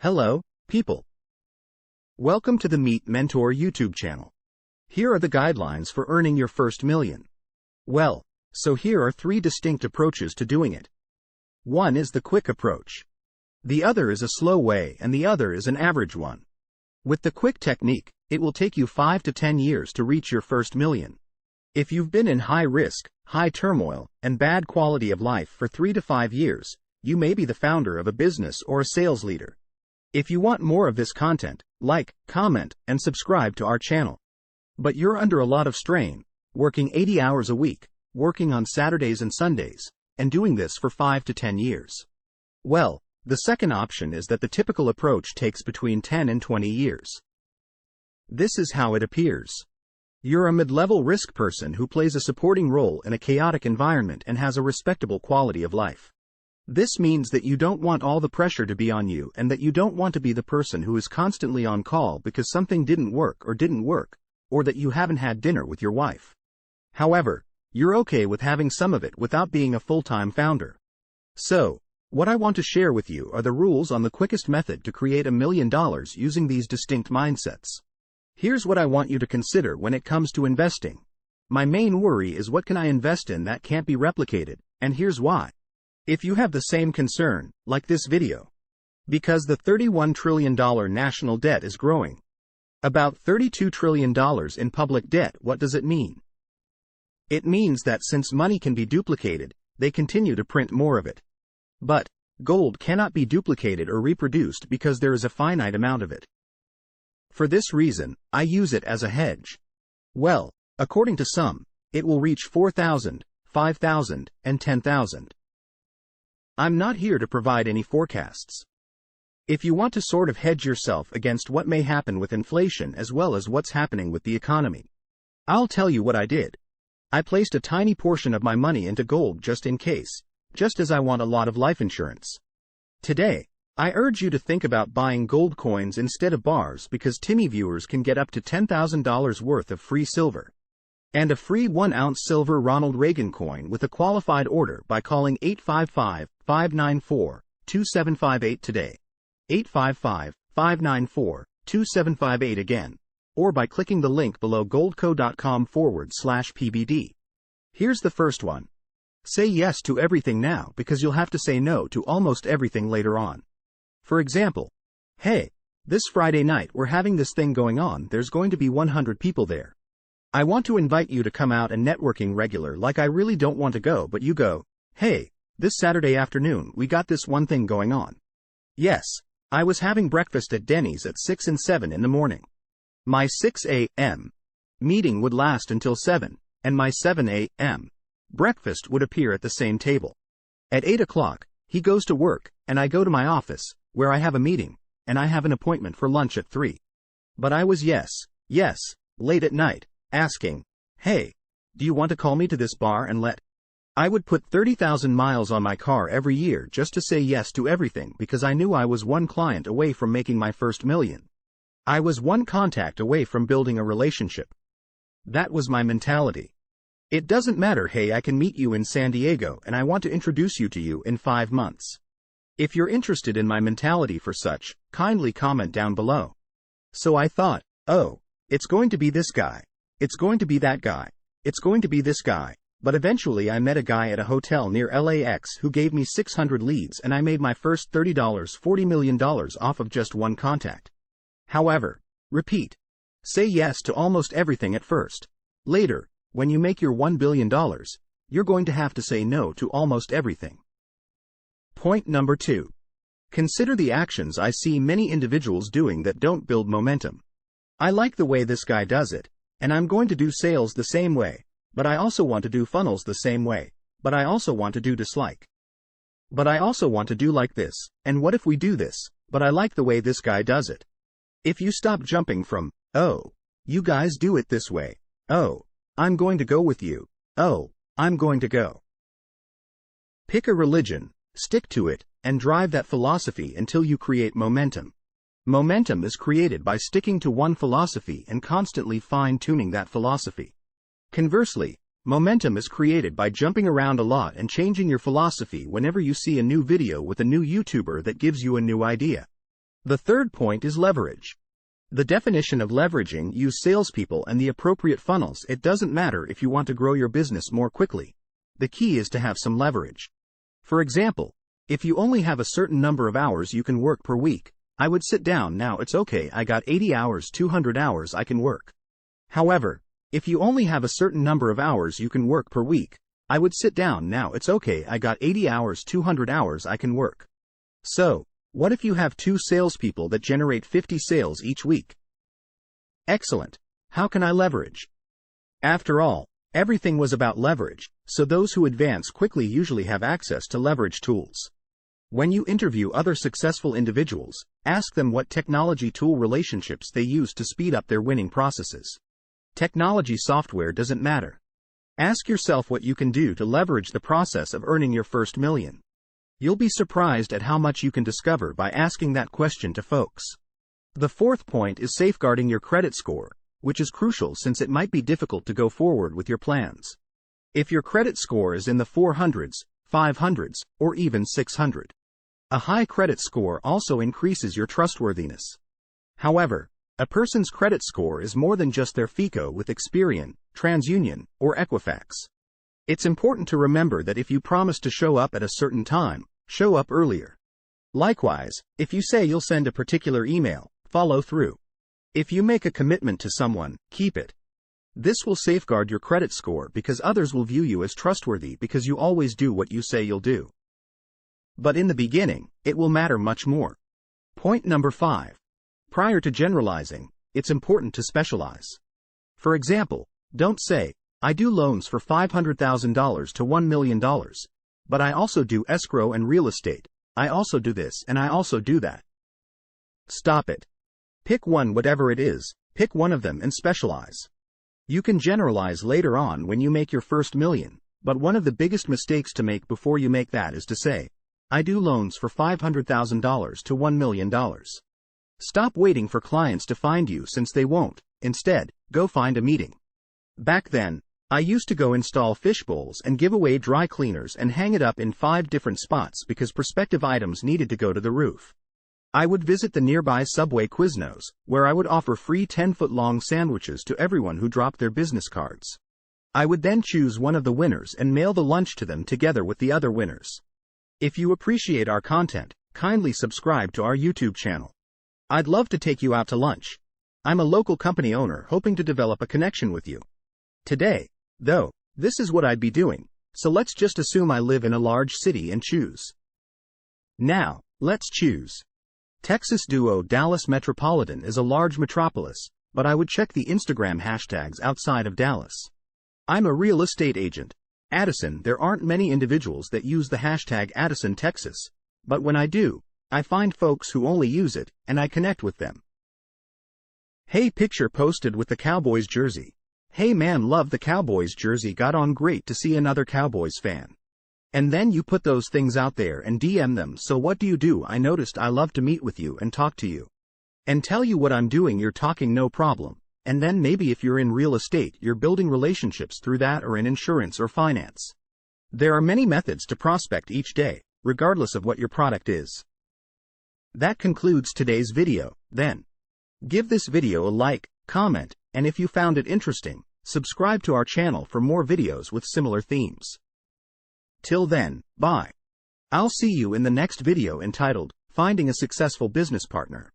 Hello, people. Welcome to the Meet Mentor YouTube channel. Here are the guidelines for earning your first million. Well, so here are three distinct approaches to doing it. One is the quick approach. The other is a slow way and the other is an average one. With the quick technique, it will take you 5 to 10 years to reach your first million. If you've been in high risk, high turmoil, and bad quality of life for 3 to 5 years, you may be the founder of a business or a sales leader. If you want more of this content, like, comment, and subscribe to our channel. But you're under a lot of strain, working 80 hours a week, working on Saturdays and Sundays, and doing this for 5 to 10 years. Well, the second option is that the typical approach takes between 10 and 20 years. This is how it appears. You're a mid-level risk person who plays a supporting role in a chaotic environment and has a respectable quality of life. This means that you don't want all the pressure to be on you and that you don't want to be the person who is constantly on call because something didn't work, or that you haven't had dinner with your wife. However, you're okay with having some of it without being a full-time founder. So, what I want to share with you are the rules on the quickest method to create $1 million using these distinct mindsets. Here's what I want you to consider when it comes to investing. My main worry is what can I invest in that can't be replicated, and here's why. If you have the same concern, like this video. Because the $31 trillion national debt is growing. About $32 trillion in public debt, what does it mean? It means that since money can be duplicated, they continue to print more of it. But, gold cannot be duplicated or reproduced because there is a finite amount of it. For this reason, I use it as a hedge. Well, according to some, it will reach 4,000, 5,000, and 10,000. I'm not here to provide any forecasts. If you want to sort of hedge yourself against what may happen with inflation as well as what's happening with the economy, I'll tell you what I did. I placed a tiny portion of my money into gold just in case, just as I want a lot of life insurance. Today, I urge you to think about buying gold coins instead of bars because Timmy viewers can get up to $10,000 worth of free silver. And a free 1-ounce silver Ronald Reagan coin with a qualified order by calling 855-594-2758 today. 855-594-2758 again. Or by clicking the link below goldco.com/PBD. Here's the first one. Say yes to everything now because you'll have to say no to almost everything later on. For example, hey, this Friday night we're having this thing going on, there's going to be 100 people there. I want to invite you to come out and networking regular like I really don't want to go but you go, hey, this Saturday afternoon we got this one thing going on. Yes, I was having breakfast at Denny's at 6 and 7 in the morning. My 6 a.m. meeting would last until 7, and my 7 a.m. breakfast would appear at the same table. At 8 o'clock, he goes to work, and I go to my office, where I have a meeting, and I have an appointment for lunch at 3. But I was late at night, asking, hey, do you want to call me to this bar and let? I would put 30,000 miles on my car every year just to say yes to everything because I knew I was one client away from making my first million. I was one contact away from building a relationship. That was my mentality. It doesn't matter, hey, I can meet you in San Diego and I want to introduce you to you in 5 months. If you're interested in my mentality for such, kindly comment down below. So I thought, oh, it's going to be this guy. It's going to be that guy. It's going to be this guy. But eventually I met a guy at a hotel near LAX who gave me 600 leads and I made my first $40 million off of just one contact. However, repeat. Say yes to almost everything at first. Later, when you make your $1 billion, you're going to have to say no to almost everything. Point number 2. Consider the actions I see many individuals doing that don't build momentum. I like the way this guy does it. And I'm going to do sales the same way, but I also want to do funnels the same way, but I also want to do dislike. But I also want to do like this, and what if we do this, but I like the way this guy does it. If you stop jumping from, oh, you guys do it this way, oh, I'm going to go with you, oh, I'm going to go. Pick a religion, stick to it, and drive that philosophy until you create momentum. Momentum is created by sticking to one philosophy and constantly fine-tuning that philosophy. Conversely, momentum is created by jumping around a lot and changing your philosophy whenever you see a new video with a new YouTuber that gives you a new idea. The third point is leverage. The definition of leveraging: use salespeople and the appropriate funnels. It doesn't matter if you want to grow your business more quickly. The key is to have some leverage. For example, if you only have a certain number of hours you can work per week, I would sit down now. It's okay, I got 80 hours, 200 hours I can work. However, if you only have a certain number of hours you can work per week, I would sit down now. It's okay, I got 80 hours, 200 hours I can work. So, what if you have 2 salespeople that generate 50 sales each week? Excellent. How can I leverage? After all, everything was about leverage, so those who advance quickly usually have access to leverage tools. When you interview other successful individuals, ask them what technology tool relationships they use to speed up their winning processes. Technology software doesn't matter. Ask yourself what you can do to leverage the process of earning your first million. You'll be surprised at how much you can discover by asking that question to folks. The fourth point is safeguarding your credit score, which is crucial since it might be difficult to go forward with your plans. If your credit score is in the 400s, 500s, or even 600, a high credit score also increases your trustworthiness. However, a person's credit score is more than just their FICO with Experian, TransUnion, or Equifax. It's important to remember that if you promise to show up at a certain time, show up earlier. Likewise, if you say you'll send a particular email, follow through. If you make a commitment to someone, keep it. This will safeguard your credit score because others will view you as trustworthy because you always do what you say you'll do. But in the beginning, it will matter much more. Point number 5. Prior to generalizing, it's important to specialize. For example, don't say, I do loans for $500,000 to $1 million, but I also do escrow and real estate. I also do this and I also do that. Stop it. Pick one, whatever it is, pick one of them and specialize. You can generalize later on when you make your first million, but one of the biggest mistakes to make before you make that is to say, I do loans for $500,000 to $1 million. Stop waiting for clients to find you since they won't. Instead, go find a meeting. Back then, I used to go install fish bowls and give away dry cleaners and hang it up in 5 different spots because prospective items needed to go to the roof. I would visit the nearby Subway Quiznos, where I would offer free 10-foot-long sandwiches to everyone who dropped their business cards. I would then choose one of the winners and mail the lunch to them together with the other winners. If you appreciate our content, kindly subscribe to our YouTube channel. I'd love to take you out to lunch. I'm a local company owner hoping to develop a connection with you. Today, though, this is what I'd be doing, so let's just assume I live in a large city and choose. Now, let's choose. Texas duo Dallas Metropolitan is a large metropolis, but I would check the Instagram hashtags outside of Dallas. I'm a real estate agent. Addison. There aren't many individuals that use the hashtag Addison, Texas, but when I do, I find folks who only use it, and I connect with them. Hey, picture posted with the Cowboys jersey. Hey man, love the Cowboys jersey, got on great to see another Cowboys fan. And then you put those things out there and DM them. So what do? I noticed I love to meet with you and talk to you. And tell you what I'm doing. You're talking, no problem. And then maybe if you're in real estate, you're building relationships through that, or in insurance or finance. There are many methods to prospect each day, regardless of what your product is. That concludes today's video, then. Give this video a like, comment, and if you found it interesting, subscribe to our channel for more videos with similar themes. Till then, bye. I'll see you in the next video entitled, Finding a Successful Business Partner.